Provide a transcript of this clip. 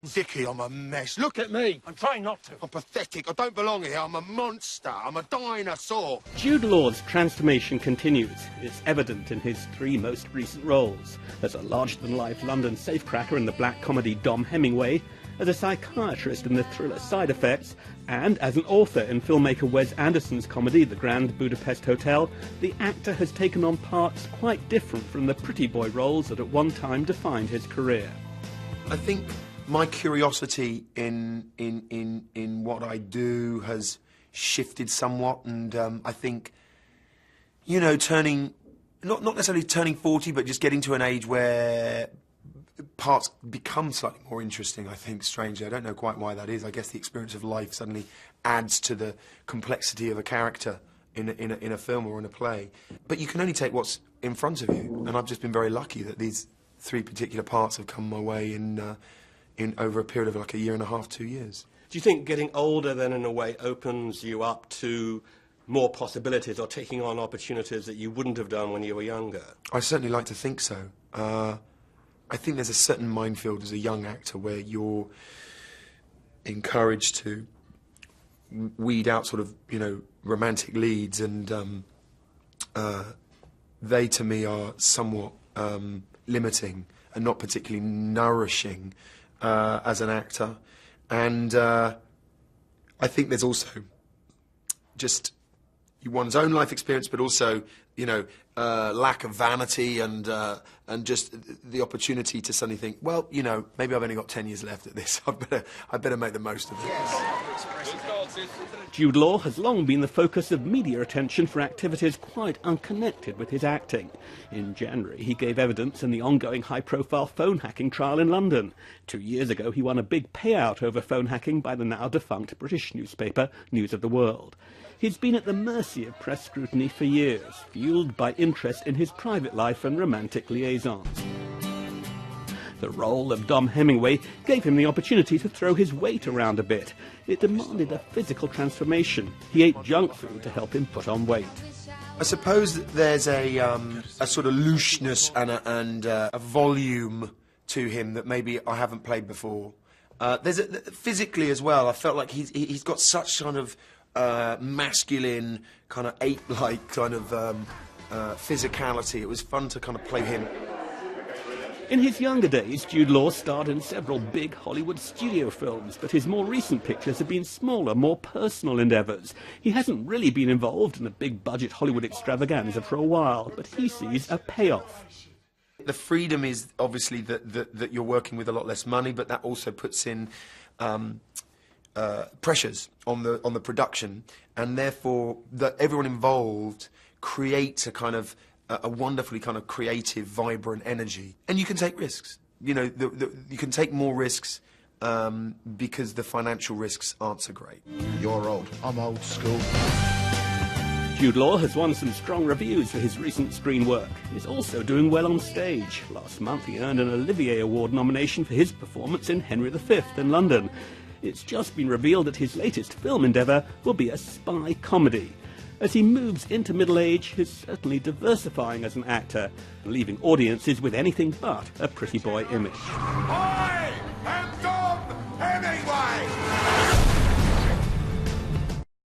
Vicky, I'm a mess. Look at me. I'm trying not to. I'm pathetic. I don't belong here. I'm a monster. I'm a dinosaur. Jude Law's transformation continues. It's evident in his three most recent roles. As a larger-than-life London safecracker in the black comedy Dom Hemingway, as a psychiatrist in the thriller Side Effects, and as an author in filmmaker Wes Anderson's comedy The Grand Budapest Hotel, the actor has taken on parts quite different from the pretty boy roles that at one time defined his career. I think my curiosity in what I do has shifted somewhat, and I think, you know, not necessarily turning 40, but just getting to an age where parts become slightly more interesting, I think, strangely. I don't know quite why that is. I guess the experience of life suddenly adds to the complexity of a character in a film or in a play. But you can only take what's in front of you, and I've just been very lucky that these three particular parts have come my way in over a period of like a year and a half, 2 years. Do you think getting older then in a way opens you up to more possibilities or taking on opportunities that you wouldn't have done when you were younger? I certainly like to think so. I think there's a certain minefield as a young actor where you're encouraged to weed out sort of, you know, romantic leads, and they to me are somewhat limiting and not particularly nourishing as an actor. And I think there's also just one's own life experience, but also, you know, lack of vanity and just the opportunity to suddenly think, well, you know, maybe I've only got 10 years left at this. I better make the most of it. Yes. Jude Law has long been the focus of media attention for activities quite unconnected with his acting. In January, he gave evidence in the ongoing high-profile phone hacking trial in London. 2 years ago, he won a big payout over phone hacking by the now-defunct British newspaper News of the World. He's been at the mercy of press scrutiny for years, fueled by interest in his private life and romantic liaisons. The role of Dom Hemingway gave him the opportunity to throw his weight around a bit. It demanded a physical transformation. He ate junk food to help him put on weight. I suppose that there's a sort of looseness and a volume to him that maybe I haven't played before. Physically as well, I felt like he's got such kind of masculine, kind of ape-like kind of physicality. It was fun to kind of play him. In his younger days, Jude Law starred in several big Hollywood studio films, but his more recent pictures have been smaller, more personal endeavours. He hasn't really been involved in a big-budget Hollywood extravaganza for a while, but he sees a payoff. The freedom is obviously that you're working with a lot less money, but that also puts in pressures on the production, and therefore that everyone involved creates a kind of a wonderfully kind of creative, vibrant energy, and you can take risks. You know, you can take more risks because the financial risks aren't so great. You're old. I'm old school. Jude Law has won some strong reviews for his recent screen work. He's also doing well on stage. Last month he earned an Olivier Award nomination for his performance in Henry V in London. It's just been revealed that his latest film endeavour will be a spy comedy. As he moves into middle age, he's certainly diversifying as an actor, leaving audiences with anything but a pretty boy image. I am